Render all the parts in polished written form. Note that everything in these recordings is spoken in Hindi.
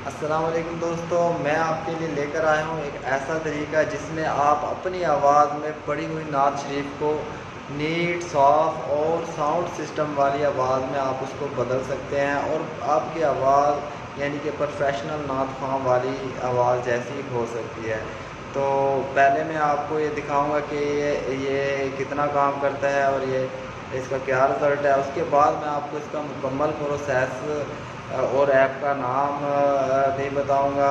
अस्सलाम वालेकुम दोस्तों, मैं आपके लिए लेकर आया हूँ एक ऐसा तरीका जिसमें आप अपनी आवाज़ में पढ़ी हुई नात शरीफ को नीट, साफ़ और साउंड सिस्टम वाली आवाज़ में आप उसको बदल सकते हैं और आपकी आवाज़ यानी कि प्रोफेशनल नात ख़्वां वाली आवाज़ जैसी हो सकती है। तो पहले मैं आपको ये दिखाऊंगा कि ये कितना काम करता है और ये इसका क्या रिज़ल्ट है। उसके बाद मैं आपको इसका मुकम्मल प्रोसेस और ऐप का नाम भी बताऊंगा।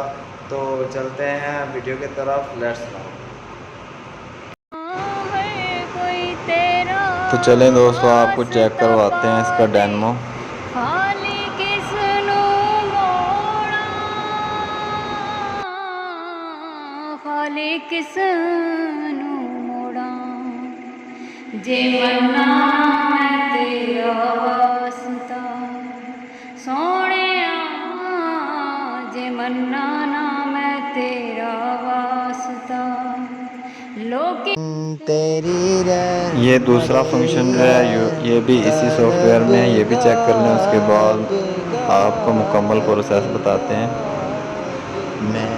तो चलते हैं वीडियो की तरफ, लेट्स नाउ। तो चलें दोस्तों, आपको चेक करवाते हैं इसका डेमो। किसनू मोड़ा जे मन्ना मैं तेरा वास्ता सोहणिया जे मन्ना ना मैं तेरा वास्ता लोकी तेरी ये दूसरा फंक्शन जो है ये भी इसी सॉफ्टवेयर में है, ये भी चेक कर लें। उसके बाद आपको मुकम्मल प्रोसेस बताते हैं। मैं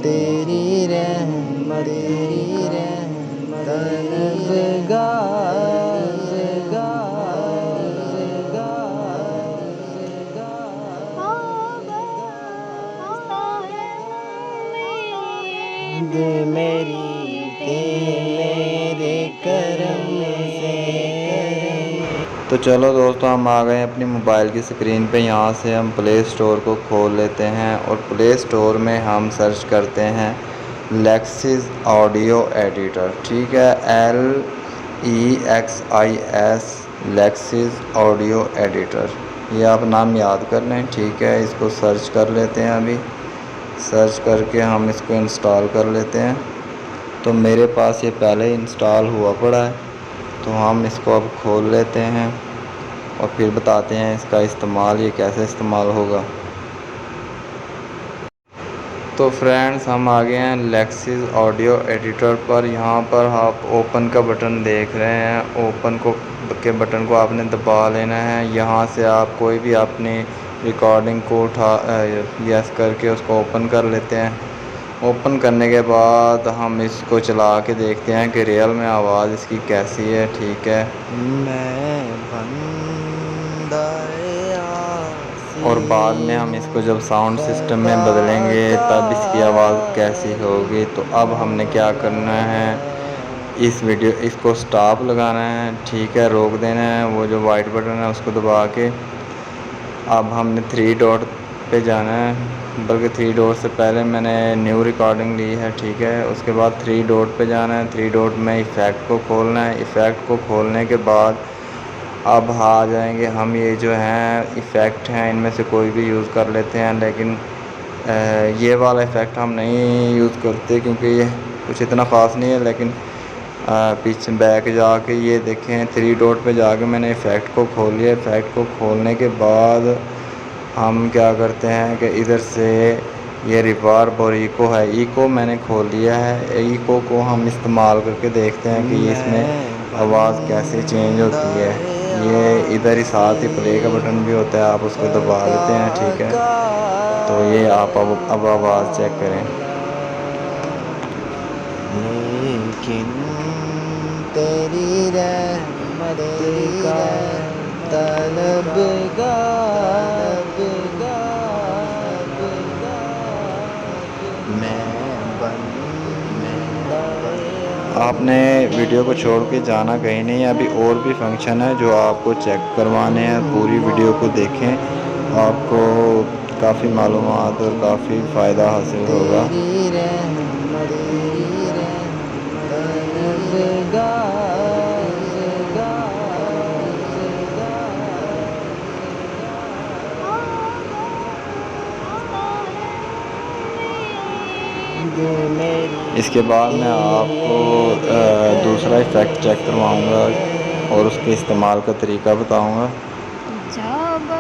तेरी रहमत मेरी तेरे करम से। तो चलो दोस्तों, हम आ गए अपनी मोबाइल की स्क्रीन पे। यहाँ से हम प्ले स्टोर को खोल लेते हैं और प्ले स्टोर में हम सर्च करते हैं लेक्सिस ऑडियो एडिटर। ठीक है, LEXIS लेक्सिस ऑडियो एडिटर, ये आप नाम याद कर लें। ठीक है, इसको सर्च कर लेते हैं। अभी सर्च करके हम इसको इंस्टॉल कर लेते हैं। तो मेरे पास ये पहले ही इंस्टॉल हुआ पड़ा है, तो हम इसको अब खोल लेते हैं और फिर बताते हैं इसका इस्तेमाल, ये कैसे इस्तेमाल होगा। तो फ्रेंड्स, हम आ गए हैं लेक्सिस ऑडियो एडिटर पर। यहाँ पर आप ओपन का बटन देख रहे हैं, ओपन के बटन को आपने दबा लेना है। यहाँ से आप कोई भी अपनी रिकॉर्डिंग को यस करके उसको ओपन कर लेते हैं। ओपन करने के बाद हम इसको चला के देखते हैं कि रियल में आवाज़ इसकी कैसी है। ठीक है, और बाद में हम इसको जब साउंड सिस्टम में बदलेंगे तब इसकी आवाज़ कैसी होगी। तो अब हमने क्या करना है, इसको स्टॉप लगाना है। ठीक है, रोक देना है, वो जो वाइट बटन है उसको दबा के। अब हमने 3 डॉट पे जाना है, बल्कि 3 डॉट से पहले मैंने न्यू रिकॉर्डिंग ली है। ठीक है, उसके बाद 3 डॉट पे जाना है। 3 डॉट में इफ़ेक्ट को खोलना है। इफ़ेक्ट को खोलने के बाद अब आ जाएंगे हम, ये जो हैं इफ़ेक्ट हैं इनमें से कोई भी यूज़ कर लेते हैं, लेकिन ये वाला इफ़ेक्ट हम नहीं यूज़ करते क्योंकि ये कुछ इतना ख़ास नहीं है। लेकिन पीछे बैक जाके ये देखें, 3 डॉट पे जाके मैंने इफ़ेक्ट को खोल लिया। इफ़ेक्ट को खोलने के बाद हम क्या करते हैं कि इधर से ये रिवर्ब और इको है, इको मैंने खोल लिया है। इको को हम इस्तेमाल करके देखते हैं कि इसमें आवाज़ कैसे चेंज होती है। ये इधर ही साथ ही प्ले का बटन भी होता है, आप उसको दबा देते हैं। ठीक है, तो ये आप अब आवाज़ चेक करें। लेकिन तेरी रहमत का आपने वीडियो को छोड़ के जाना कहीं नहीं है, अभी और भी फंक्शन है जो आपको चेक करवाने हैं। पूरी वीडियो को देखें, आपको काफ़ी मालूमात और काफ़ी फ़ायदा हासिल होगा। इसके बाद मैं आपको दूसरा इफ़ेक्ट चेक करवाऊँगा और उसके इस्तेमाल का तरीका बताऊँगा।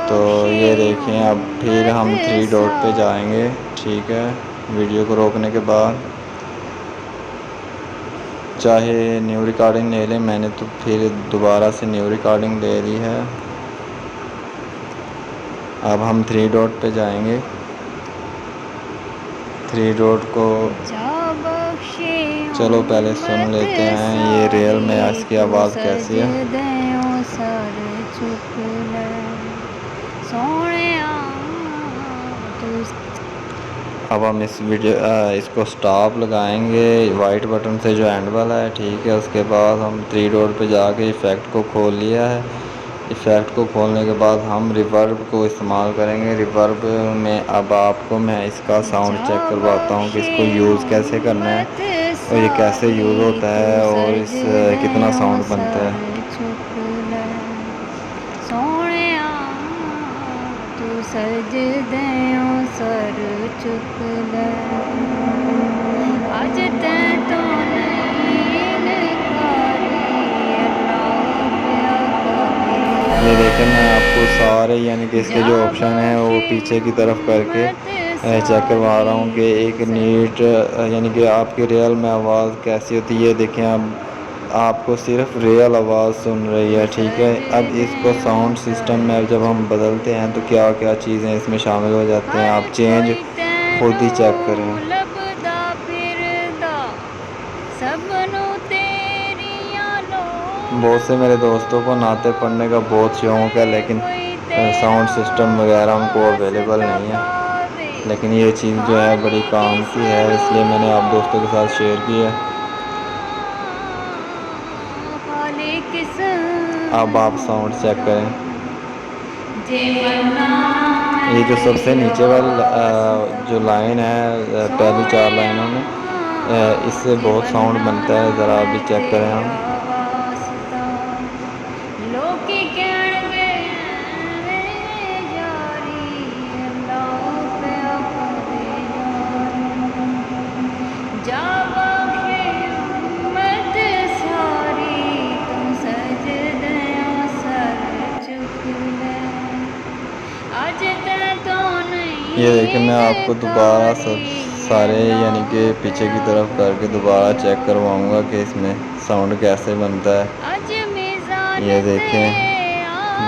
तो ये देखें, अब फिर हम 3 डॉट पे जाएंगे। ठीक है, वीडियो को रोकने के बाद चाहे न्यू रिकॉर्डिंग ले लें, मैंने तो फिर दोबारा से न्यू रिकॉर्डिंग ले ली है। अब हम 3 डॉट पे जाएंगे। 3 डॉट को चलो पहले सुन लेते हैं ये रियल में इसकी आवाज़ कैसी है। अब हम इस वीडियो इसको स्टॉप लगाएंगे वाइट बटन से जो एंड वाला है, ठीक है। उसके बाद हम 3 डॉट पे जाके इफ़ेक्ट को खोल लिया है। इफ़ेक्ट को खोलने के बाद हम रिवर्ब को इस्तेमाल करेंगे। रिवर्ब में अब आपको मैं इसका साउंड चेक करवाता हूँ कि इसको यूज़ कैसे करना है और ये कैसे यूज़ होता है और इस कितना साउंड बनता है। सजदों सर चुक ले अज ते तो ये देखें, मैं आपको सारे यानी कि इसके जो ऑप्शन है वो पीछे की तरफ करके चेक करवा रहा हूँ कि एक नीट यानी कि आपकी रियल में आवाज़ कैसी होती है। देखें अब आपको सिर्फ रियल आवाज़ सुन रही है, ठीक है। अब इसको साउंड सिस्टम में जब हम बदलते हैं तो क्या क्या चीज़ें इसमें शामिल हो जाते हैं, आप चेंज खुद ही चेक करें। बहुत से मेरे दोस्तों को नाते पढ़ने का बहुत शौक़ है, लेकिन साउंड सिस्टम वगैरह उनको अवेलेबल नहीं है। लेकिन ये चीज़ जो है बड़ी काम की है, इसलिए मैंने आप दोस्तों के साथ शेयर की है। अब आप साउंड चेक करें। ये जो सबसे नीचे वाली जो लाइन है, पहली 4 लाइनों में इससे बहुत साउंड बनता है। ज़रा अभी चेक करें हम। ये देखिए, मैं आपको दोबारा सब सारे यानी कि पीछे की तरफ करके दोबारा चेक करवाऊंगा कि इसमें साउंड कैसे बनता है। ये देखें,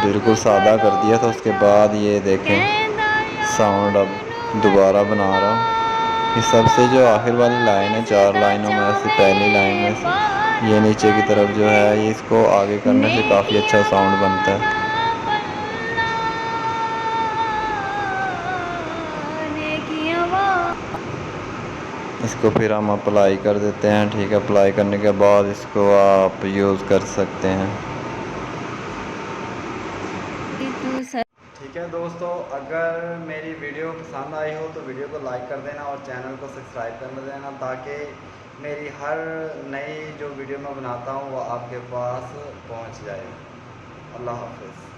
बिल्कुल सादा कर दिया था, उसके बाद ये देखें साउंड अब दोबारा बना रहा हूँ। ये सबसे जो आखिर वाली लाइन है 4 लाइनों में से पहली लाइन में से ये नीचे की तरफ जो है, ये इसको आगे करने से काफ़ी अच्छा साउंड बनता है। इसको फिर हम अप्लाई कर देते हैं, ठीक है। अप्लाई करने के बाद इसको आप यूज़ कर सकते हैं। ठीक है दोस्तों, अगर मेरी वीडियो पसंद आई हो तो वीडियो को लाइक कर देना और चैनल को सब्सक्राइब कर देना, ताकि मेरी हर नई जो वीडियो मैं बनाता हूँ वो आपके पास पहुँच जाए। अल्लाह हाफ़िज़।